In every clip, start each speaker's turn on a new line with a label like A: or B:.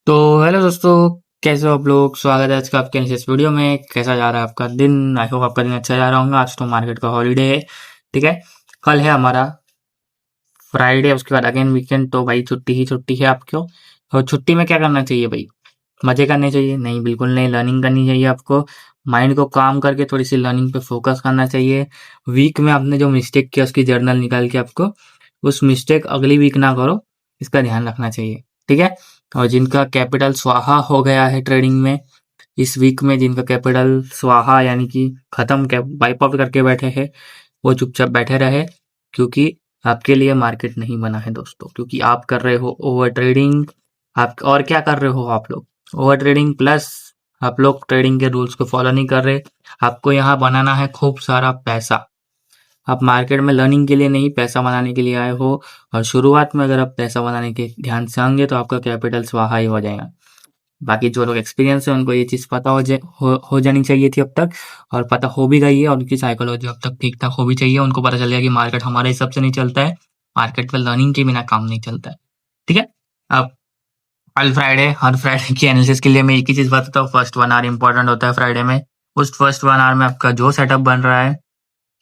A: तो हेलो दोस्तों, कैसे हो आप लोग। स्वागत है आज का आपके इस वीडियो में। कैसा जा रहा है आपका दिन। आई होप आपका दिन अच्छा जा रहा होगा। आज तो मार्केट का हॉलीडे है, ठीक है। कल है हमारा फ्राइडे, उसके बाद अगेन वीकेंड, तो भाई छुट्टी ही छुट्टी है आपको। और छुट्टी में क्या करना चाहिए भाई। मजे करने चाहिए? नहीं, बिल्कुल नहीं। लर्निंग करनी चाहिए आपको। माइंड को काम करके थोड़ी सी लर्निंग पे फोकस करना चाहिए। वीक में आपने जो मिस्टेक किया उसकी जर्नल निकाल के आपको उस मिस्टेक अगली वीक ना करो, इसका ध्यान रखना चाहिए, ठीक है। और जिनका कैपिटल स्वाहा हो गया है ट्रेडिंग में, इस वीक में जिनका कैपिटल स्वाहा यानी कि खत्म, वाइप आउट करके बैठे हैं, वो चुपचाप बैठे रहे। क्योंकि आपके लिए मार्केट नहीं बना है दोस्तों, क्योंकि आप कर रहे हो ओवर ट्रेडिंग। आप और क्या कर रहे हो, आप लोग ओवर ट्रेडिंग प्लस आप लोग ट्रेडिंग के रूल्स को फॉलो नहीं कर रहे। आपको यहाँ बनाना है खूब सारा पैसा। आप मार्केट में लर्निंग के लिए नहीं, पैसा बनाने के लिए आए हो। और शुरुआत में अगर आप पैसा बनाने के ध्यान से आएंगे तो आपका कैपिटल स्वाहा ही हो जाएगा। बाकी जो लोग एक्सपीरियंस है उनको ये चीज़ पता हो जानी चाहिए थी अब तक, और पता हो भी गई है। और उनकी साइकोलॉजी अब तक ठीक ठाक हो भी चाहिए। उनको पता चल गया कि मार्केट हमारे हिसाब से नहीं चलता है। मार्केट में लर्निंग के बिना काम नहीं चलता है, ठीक है। अब हर फ्राइडे की एनालिसिस के लिए मैं एक ही चीज़ बताता हूँ। फर्स्ट 1 आवर इंपॉर्टेंट होता है फ्राइडे में। उस फर्स्ट 1 आवर में आपका जो सेटअप बन रहा है,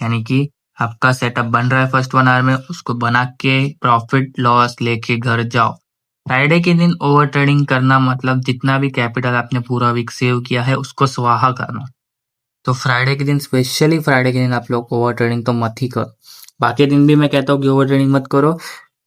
A: यानी कि आपका सेटअप बन रहा है फर्स्ट 1 आवर में, उसको बना के प्रॉफिट लॉस लेके घर जाओ। फ्राइडे के दिन ओवर ट्रेडिंग करना मतलब जितना भी कैपिटल आपने पूरा वीक सेव किया है उसको स्वाहा करना। तो फ्राइडे के दिन, स्पेशली फ्राइडे के दिन, आप लोग ओवर ट्रेडिंग तो मत ही करो। बाकी दिन भी मैं कहता हूँ कि ओवर ट्रेडिंग मत करो,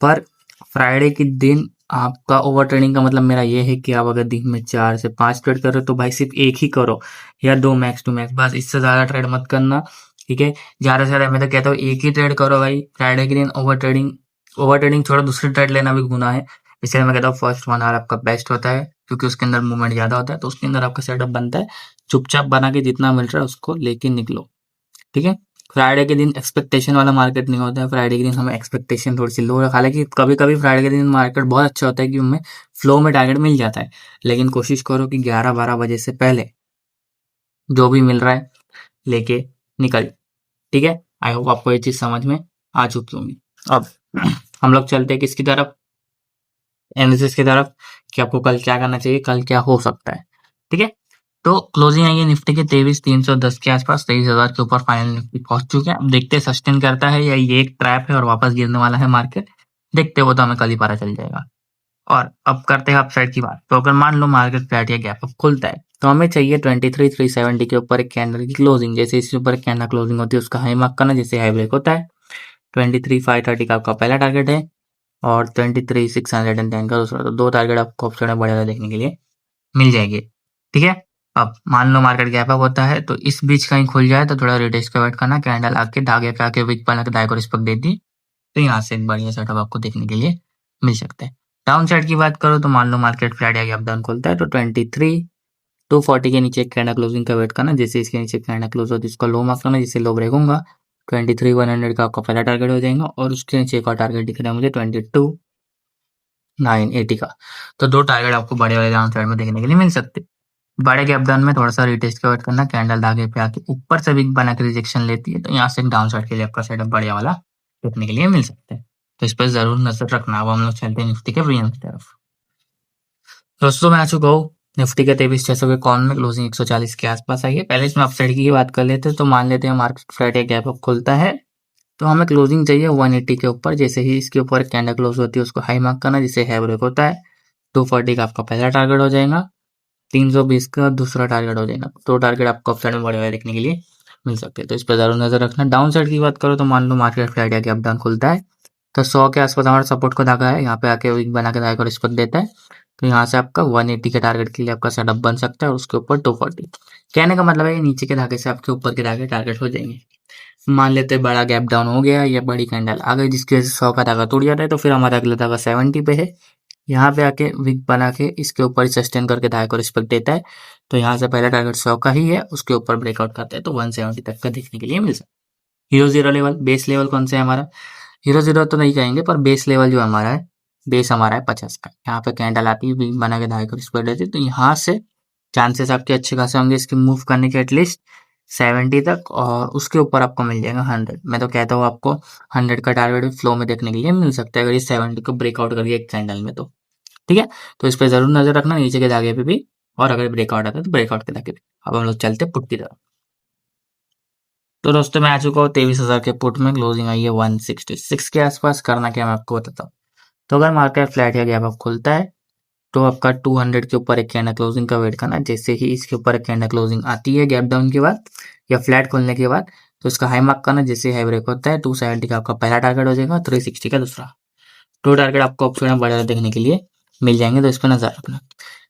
A: पर फ्राइडे के दिन आपका ओवर ट्रेडिंग का मतलब मेरा ये है कि आप अगर दिन में 4 से 5 ट्रेड कर रहे हो तो भाई सिर्फ एक ही करो, या दो मैक्स टू मैक्स, बस। इससे ज़्यादा ट्रेड मत करना, ठीक है। ज़्यादा से ज़्यादा मैं तो कहता हूँ एक ही ट्रेड करो भाई फ्राइडे के दिन। ओवर ट्रेडिंग छोड़ो, दूसरी ट्रेड लेना भी गुनाह है। इसलिए मैं कहता हूँ फर्स्ट 1 आवर आपका बेस्ट होता है, क्योंकि उसके अंदर मूवमेंट ज़्यादा होता है, तो उसके अंदर आपका सेटअप बनता है। चुपचाप बना के जितना मिल रहा है उसको लेके निकलो, ठीक है। फ्राइडे के दिन एक्सपेक्टेशन वाला मार्केट नहीं होता है। फ्राइडे के दिन हमें एक्सपेक्टेशन थोड़ी सी लो है। हालांकि कभी कभी फ्राइडे के दिन मार्केट बहुत अच्छा होता है कि हमें फ्लो में टारगेट मिल जाता है। लेकिन कोशिश करो कि 11-12 बजे से पहले जो भी मिल रहा है लेके निकल, ठीक है। आई होप आपको ये चीज़ समझ में आ चुकी होंगी। अब हम लोग चलते हैं किसकी तरफ, एनालिसिस की तरफ, कि आपको कल क्या करना चाहिए, कल क्या हो सकता है, ठीक है। तो क्लोजिंग आई है निफ्टी के 23,310 के आसपास, 23,000 के ऊपर फाइनल निफ्टी पहुंच चुके हैं। अब देखते हैं सस्टेन करता है या ये एक ट्रैप है और वापस गिरने वाला है मार्केट। देखते हैं, वो तो हमें कल ही पता चल जाएगा। और अब करते हैं अपसाइड की बात। तो अगर मान लो मार्केट फ्लैट या गैप अप खुलता है तो हमें चाहिए 23,370 के ऊपर एक कैंडल की क्लोजिंग। जैसे इसके ऊपर एक कैंडल क्लोजिंग होती है उसका हाई मार्क करना, जैसे हाई ब्रेक होता है। 23,530 का आपका पहला टारगेट है, और 23,610 का दूसरा। तो दो टारगेट आपको ऑप्शन में बढ़िया देखने के लिए मिल जाएगी, ठीक है। अब मान लो मार्केट गैप अप होता है तो इस बीच कहीं खुल जाए तो थोड़ा रिटेस्ट का वेट करना। कैंडल आके धागे पे आके विक बना के दाई को रिस्पेक्ट देती, तो यहाँ से एक बढ़िया सेटअप आपको देखने के लिए मिल सकता है। डाउन साइड की बात करो तो मान लो मार्केट फ्राइडे गैप डाउन खुलता है तो 23,240 के नीचे एक कैंडल क्लोजिंग का वेट करना। जैसे इसके नीचे कैंडल क्लोज होती है इसका लो मार्क करना, जिससे लो ब्रेक होगा। 23,100 का आपका पहला टारगेट हो जाएगा, और उसके नीचे एक और टारगेट दिख रहा है मुझे 22,980 का। तो दो टारगेट आपको बड़े वाले डाउन साइड में देखने के लिए मिल सकते। बड़े गैप डाउन में थोड़ा सा रिटेस्ट का वेट करना। कैंडल धागे पे आके ऊपर से विक बना के रिजेक्शन लेती है तो यहाँ से डाउन साइड के लिए आपका सेटअप बढ़िया वाला देखने के लिए मिल सकता है। तो इस पर जरूर नजर रखना। अब हम लोग चलते हैं निफ्टी के प्रीमियम की तरफ। दोस्तों मैं आ चुका हूँ निफ्टी के 23,600 के कॉर्नर में। क्लोजिंग 140 के आसपास आई है। पहले इसमें अपसाइड की बात कर लेते हैं। तो मान लेते हैं मार्केट फ्राइडे गैप अप खुलता है तो हमें क्लोजिंग चाहिए 180 के ऊपर। जैसे ही इसके ऊपर कैंडल क्लोज होती है उसको हाई मार्क करना, जिससे है ब्रेक होता है। 240 का आपका पहला टारगेट हो जाएगा, 320 का दूसरा टारगेट हो जाएगा। दो टारगेट आपको अपसाइड में बड़े हुए देखने के लिए मिल सकते हैं, तो इस पर जरूर नजर रखना। डाउन साइड की बात करो तो मान लो मार्केट फ्राइडे के अप डाउन खुलता है तो 100 के आसपास हमारा सपोर्ट का धागा है। यहाँ पे आके विक बना के धागे को रिस्पेक्ट देता है, तो यहाँ से आपका 180 के टारगेट के लिए आपका सेटअप बन सकता है, और उसके ऊपर 240। कहने का मतलब है ये नीचे के धागे से आपके ऊपर के धागे टारगेट हो जाएंगे। मान लेते हैं बड़ा गैप डाउन हो गया या बड़ी कैंडल आ गई जिसकी वजह से 100 का धागा टूट जाता है, तो फिर हमारा अगला धागा 70 पे है। यहाँ पे आके विक बना के इसके ऊपर सस्टेन करके धागे को रिस्पेक्ट देता है, तो यहाँ से पहला टारगेट 100 का ही है, उसके ऊपर ब्रेकआउट करता है तो 170 तक का देखने के लिए मिल सकता है। Hero zero level, base level कौन सा है हमारा। हीरो जीरो तो नहीं कहेंगे, पर बेस लेवल जो हमारा है, बेस हमारा है 50 का। यहाँ पे कैंडल आती है विक बना के धागे को रिस्पेक्ट देती है, तो यहाँ से चांसेस आपके अच्छे खासे होंगे इसके मूव करने के एटलीस्ट 70 तक, और उसके ऊपर आपको मिल जाएगा 100। मैं तो कहता हूँ आपको 100 का टारगेट फ्लो में देखने के लिए मिल सकता है अगर ये 70 को ब्रेकआउट करिए एक कैंडल में तो, ठीक है, तो इस पर जरूर नजर रखना नीचे के धागे पे भी, और अगर ब्रेकआउट आता है तो ब्रेकआउट के धागे पे। अब हम लोग चलते पुट की तरफ। तो दोस्तों मैं आ चुका हूँ 23,000 के पुट में, क्लोजिंग आई है 166 के आसपास। करना क्या मैं आपको बताता हूँ। तो अगर मार्केट फ्लैट या गैप अप खुलता है तो आपका 200 के ऊपर एक कैंडल क्लोजिंग का वेट करना। जैसे ही इसके ऊपर एक कैंडल क्लोजिंग आती है गैप डाउन के बाद या फ्लैट खोलने के बाद, तो इसका हाई मार्क करना। जैसे हाई ब्रेक होता है 270 का आपका पहला टारगेट हो जाएगा, 360 का दूसरा। दो टारगेट आपको ऑप्शन में बड़ा देखने के लिए मिल जाएंगे, तो इस पर नजर रखना।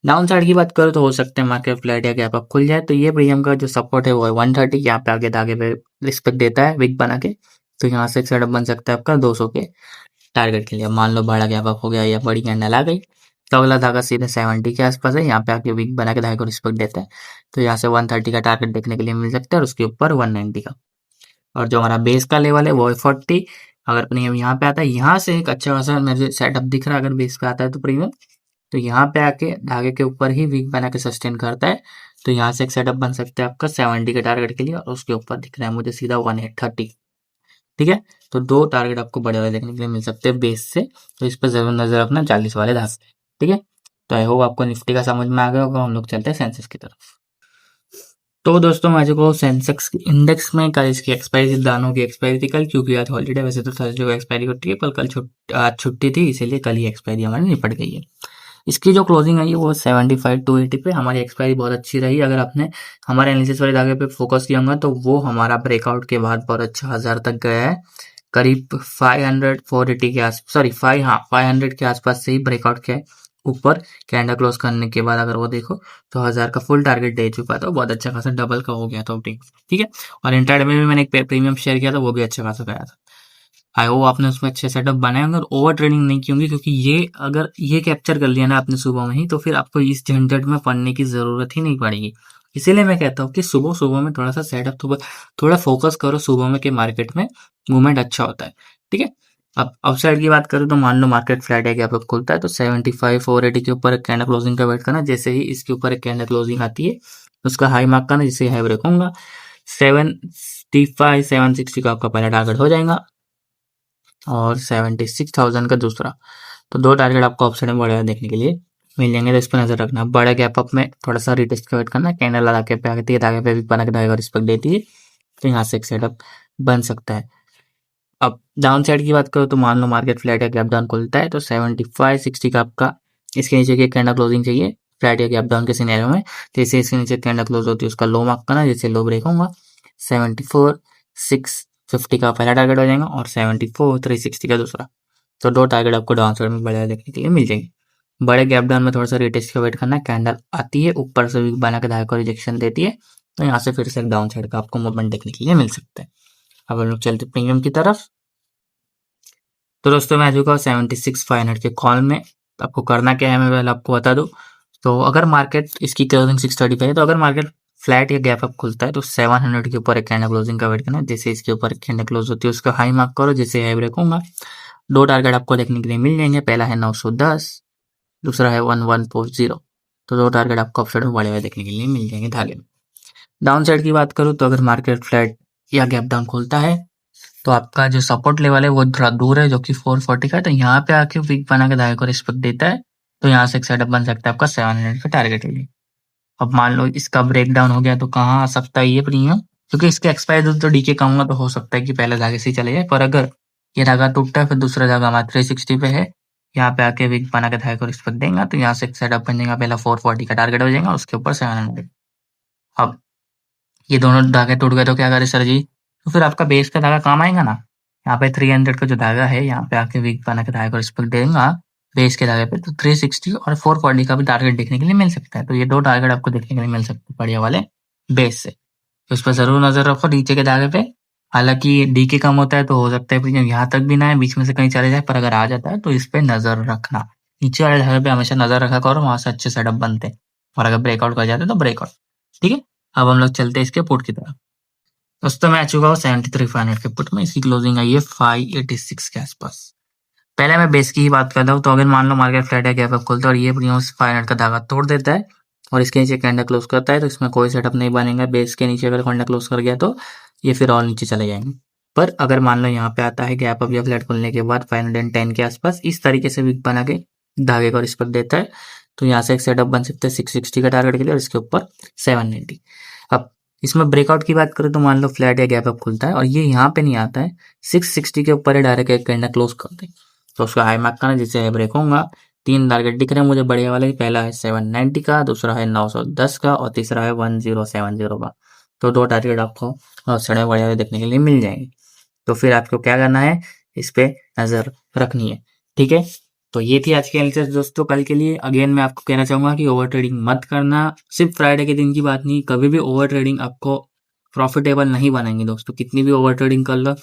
A: डाउन साइड की बात करो तो हो सकते हैं मार्केट फ्लैट या गैप अप खुल जाए, तो ये प्रीमियम का जो सपोर्ट है वो है 130। यहाँ पे आगे धागे पे रिस्पेक्ट देता है विक बना के, तो यहाँ से एक सेटअप बन सकता है आपका 200 के टारगेट के लिए। मान लो बड़ा गैप अप हो गया या बड़ी कैंडल आ गई, तो अगला धागा सीधे 70 के आसपास है। यहाँ पे आके विक बना के धागे को रिस्पेक्ट देता है, तो यहाँ से 130 का टारगेट देखने के लिए मिल सकता है, और उसके ऊपर 190 का। और जो हमारा बेस का लेवल है वो है 40। अगर प्रीमियम यहाँ पे आता है, यहाँ से एक अच्छा खासा मेरे सेटअप दिख रहा है अगर बेस का आता है तो प्रीमियम, तो यहाँ पे आके धागे के ऊपर ही वीक बना के सस्टेन करता है, तो यहाँ से एक सेटअप बन सकता है आपका 70 के टारगेट के लिए, और उसके ऊपर दिख रहा है मुझे सीधा 130। ठीक है, तो दो टारगेट आपको बड़े वाले देखने के लिए मिल सकते हैं बेस से, तो इस पर जरूर नजर रखना 40 वाले धागे। ठीक है, तो आई होप आपको निफ्टी का समझ में आ गया होगा। हम लोग चलते हैं सेंसेक्स की तरफ। तो दोस्तों मैं को सेंसेक्स इंडेक्स में कल इसकी एक्सपायरी थी, दानों की एक्सपायरी थी कल, क्योंकि आज हॉलीडे, वैसे तो थर्सडे को एक्सपायरी होती है पर कल आज छुट्टी थी, इसीलिए कल ही एक्सपायरी हमारी निपट गई है। इसकी जो क्लोजिंग आई है वो 75 टू 80 पे। हमारी एक्सपायरी बहुत अच्छी रही। अगर आपने हमारे एनालिसिस वाले धागे पे फोकस किया होगा तो वो हमारा ब्रेकआउट के बाद बहुत अच्छा 1000 तक गया है, करीब 500 480 के आस सॉरी 500 के आसपास से ही ब्रेकआउट किया है ऊपर। कैंडल क्लोज करने के बाद अगर वो देखो तो 1000 का फुल टारगेट दे चुका था, बहुत अच्छा खासा डबल का हो गया था। ठीक है, और इंट्राडे में भी मैंने एक प्रीमियम शेयर किया था, वो भी अच्छा खासा गया था। आई होप आपने उसमें अच्छे सेटअप बनाए होंगे और ओवर ट्रेडिंग नहीं की होंगी, क्योंकि ये अगर ये कैप्चर कर लिया ना आपने सुबह में ही, तो फिर आपको इस झंझट में पड़ने की जरूरत ही नहीं पड़ेगी। इसीलिए मैं कहता हूँ कि सुबह सुबह में थोड़ा सा सेटअप थोड़ा फोकस करो सुबह में, कि मार्केट में मूवमेंट अच्छा होता है। ठीक है, अब अपसाइड की बात करूँ तो मान लो मार्केट फ्लैट है, गैप अप खुलता है, तो 75 480 के ऊपर एक कैंडल क्लोजिंग का वेट करना। जैसे ही इसके ऊपर एक कैंडल क्लोजिंग आती है उसका हाई मार्क करना, जिससे हाई ब्रेक होगा 75 760 का आपका पहला टारगेट हो जाएगा, और 76,000 का दूसरा। तो दो टारगेट आपको ऑप्शन में बड़े देखने के लिए मिल जाएंगे, तो इस पर नजर रखना। बड़े गैप अप में थोड़ा सा रिटेस्ट का वेट करना, कैंडल लगा के पे आती है धागे पे भी बना के धागे का रिस्पेक्ट देती है, तो यहाँ से एक सेटअप बन सकता है। अब डाउन साइड की बात करो तो मान लो मार्केट फ्लैट या गैप डाउन खुलता है, तो 75 60 का आपका इसके नीचे की कैंडल क्लोजिंग चाहिए फ्लैट या गैप डाउन के सिनेरियो में। जैसे इसके नीचे कैंडल क्लोज होती है उसका लो मार्क करना, जैसे लो ब्रेक होगा 74 650 का पहला टारगेट हो जाएगा, और 74 360 का दूसरा। तो दो टारगेट आपको डाउन साइड में बड़े देखने के लिए मिल जाएंगे। बड़े गैप डाउन में थोड़ा सा रिटेस्ट का वेट करना है, कैंडल आती है ऊपर से वीक बना के धागे को रिजेक्शन देती है, तो यहाँ से फिर से डाउन साइड का आपको मूवमेंट देखने के लिए मिल सकता है। अब हम लोग चलते प्रीमियम की तरफ। तो दोस्तों मैं आ चुका हूँ 76 500 के कॉल में। तो आपको करना क्या है मैं पहले आपको बता दूं। तो अगर मार्केट इसकी क्लोजिंग 635 है, तो अगर मार्केट फ्लैट या गैप अप खुलता है तो 700 के ऊपर एक कैंडल क्लोजिंग का वेट करना। जैसे इसके ऊपर कैंडल क्लोज होती है उसका हाई मार्क करो, जैसे हाई ब्रेक होगा। दो टारगेट आपको देखने के लिए मिल जाएंगे, पहला है 910, दूसरा है 1140। तो दो टारगेट आपको ऑप्शन में बड़े हुए देखने के लिए मिल जाएंगे धागे में। डाउन साइड की बात करूँ तो अगर मार्केट फ्लैट या गैप डाउन खुलता है तो आपका जो सपोर्ट लेवल है वो थोड़ा दूर है, जो कि 440 का है, तो यहाँ पे आके वीक बना के धागे को रिस्पेक्ट देता है, तो यहाँ से एक सेटअप बन सकता है आपका 700 का टारगेट के लिए। अब मान लो इसका ब्रेक डाउन हो गया तो कहाँ आ सकता है ये प्रीमियम, क्योंकि इसके एक्सपायर तो डीके कहूंगा, तो हो सकता है कि पहले धागे से ही चले जाए। पर अगर ये धागा टूटता है फिर दूसरा धागा हमारा 360 पे है, यहाँ पे आके वीक बना के धागे को रिस्पेक्ट देगा, तो यहाँ से एक सेटअप बन जाएगा, पहला 440 का टारगेट हो जाएगा, उसके ऊपर 700। अब ये दोनों धागे टूट गए तो क्या करे सर जी, तो फिर आपका बेस का धागा काम आएगा ना। यहाँ पे 300 का जो धागा है यहाँ पे आके वीक बना के धागे को रिस्पेक्ट देगा बेस के धागे पे, तो 360 और 440 का भी टारगेट देखने के लिए मिल सकता है। तो ये दो टारगेट आपको देखने के लिए मिल सकते हैं बढ़िया वाले बेस से, तो इस पर जरूर नजर रखो नीचे के धागे पे। हालांकि डीके कम होता है तो हो सकता है प्रीमियम यहाँ तक भी ना है, बीच में से कहीं चले जाए, पर अगर आ जाता है तो इस पे नजर रखना। नीचे वाले धागे पे हमेशा नजर रखा करो, वहां से अच्छे सेटअप बनते हैं, और अगर ब्रेकआउट कर जाते हैं तो ब्रेकआउट। ठीक है, अब हम लोग चलते हैं इसके पुट की तरफ। दोस्तों मैं आ चुका हूँ 73 500 के पुट में। इसकी क्लोजिंग आई है 586 के आसपास। पहले मैं बेस की ही बात करता हूँ, तो अगर मान लो मार्केट फ्लैट है गैप अप खोलता है और ये प्रीमियम 500 का धागा तोड़ देता है और इसके नीचे कैंडल क्लोज करता है, तो इसमें कोई सेटअप नहीं बनेगा। बेस के नीचे अगर कैंडल क्लोज कर गया तो ये फिर और नीचे चले जाएंगे। पर अगर मान लो यहाँ पे आता है गैप अप या फ्लैट खोलने के बाद 510 के आसपास इस तरीके से वीक बना के धागे को और इस पर देता है, तो यहाँ से एक सेटअप बन सकता है 660 का टारगेट के लिए और इसके ऊपर 790। अब इसमें ब्रेकआउट की बात करें तो मान लो फ्लैट या गैप अप खुलता है और ये यहाँ पे नहीं आता है, 660 के ऊपर ही डायरेक्ट एक कैंडल क्लोज कर दे, तो उसका हाई मार्क करना जिससे ब्रेक होगा। 3 टारगेट दिख रहे हैं मुझे बढ़िया वाले, पहला है 790 का, दूसरा है 910 का और तीसरा है 1070 का। तो 2 टारगेट आपको सड़े बढ़िया वाले देखने के लिए मिल जाएंगे। तो फिर आपको क्या करना है, इस पे नजर रखनी है, ठीक है। तो ये थी आज की एनालिसिस दोस्तों। कल के लिए अगेन मैं आपको कहना चाहूंगा कि ओवर ट्रेडिंग मत करना। सिर्फ फ्राइडे के दिन की बात नहीं, कभी भी ओवर ट्रेडिंग आपको प्रॉफिटेबल नहीं बनाएंगे दोस्तों। कितनी भी ओवर ट्रेडिंग कर लो,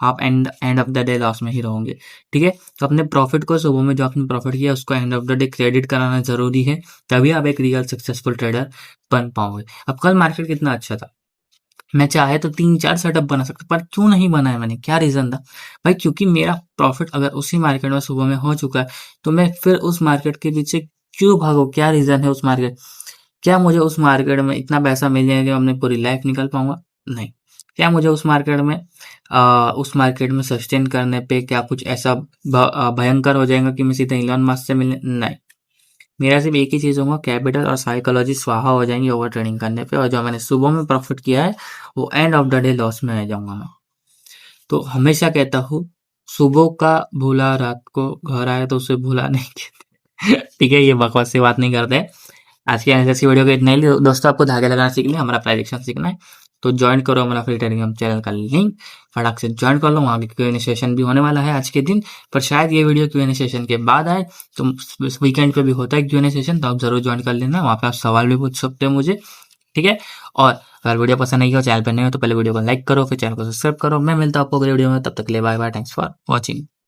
A: आप end of the day loss में ही रहोगे, ठीक है। तो अपने प्रॉफिट को, सुबह में जो आपने प्रॉफिट किया उसको end of the day credit कराना जरूरी है, तभी आप एक रियल सक्सेसफुल ट्रेडर बन पाओगे। अब कल मार्केट कितना अच्छा था, मैं चाहे तो 3-4 सेटअप बना सकता, पर क्यों नहीं बनाया मैंने, क्या रीजन था भाई? क्योंकि मेरा प्रॉफिट अगर उसी मार्केट में सुबह में हो चुका है, तो मैं फिर उस मार्केट के पीछे क्यों भागो? क्या रीजन है उस मार्केट, क्या मुझे उस मार्केट में इतना पैसा मिल जाएगा कि मैं पूरी लाइफ निकल पाऊंगा? नहीं। क्या मुझे उस मार्केट में सस्टेन करने पे क्या कुछ ऐसा भयंकर हो जाएगा कि मैं सीधा इलॉन मस्क से मिलने? नहीं। मेरा सिर्फ एक ही चीज होगा, कैपिटल और साइकोलॉजी स्वाहा हो जाएंगे ओवर ट्रेडिंग करने पे, और जो मैंने सुबह में प्रॉफिट किया है वो end of the day loss में रह जाऊंगा मैं। तो हमेशा कहता हूँ, सुबह का भूला रात को घर आए तो उसे भूला नहीं कहते। ठीक है, ये बकवास से बात नहीं करते। आज की एनालिसिस वीडियो को इतना ही। दोस्तों, आपको धागे लगाना सीखना है, हमारा प्राइजेक्शन सीखना है, तो ज्वाइन करो हमारा फ्री टेलीग्राम चैनल का लिंक, फटाक से ज्वाइन कर लो। वहाँ की क्यूएनए सेशन भी होने वाला है आज के दिन, पर शायद ये वीडियो क्यूएनए सेशन के बाद आए, तो वीकेंड पे भी होता है क्यूएनए सेशन, तो आप जरूर ज्वाइन कर लेना। वहाँ पे आप सवाल भी पूछ सकते हो मुझे, ठीक है। और अगर वीडियो पसंद नहीं हो, चैनल पर नहीं हो, तो पहले वीडियो को लाइक करो, फिर चैनल को सब्सक्राइब करो। मैं मिलता हूँ आपको अगले वीडियो में, तब तक के लिए bye bye, thanks for watching.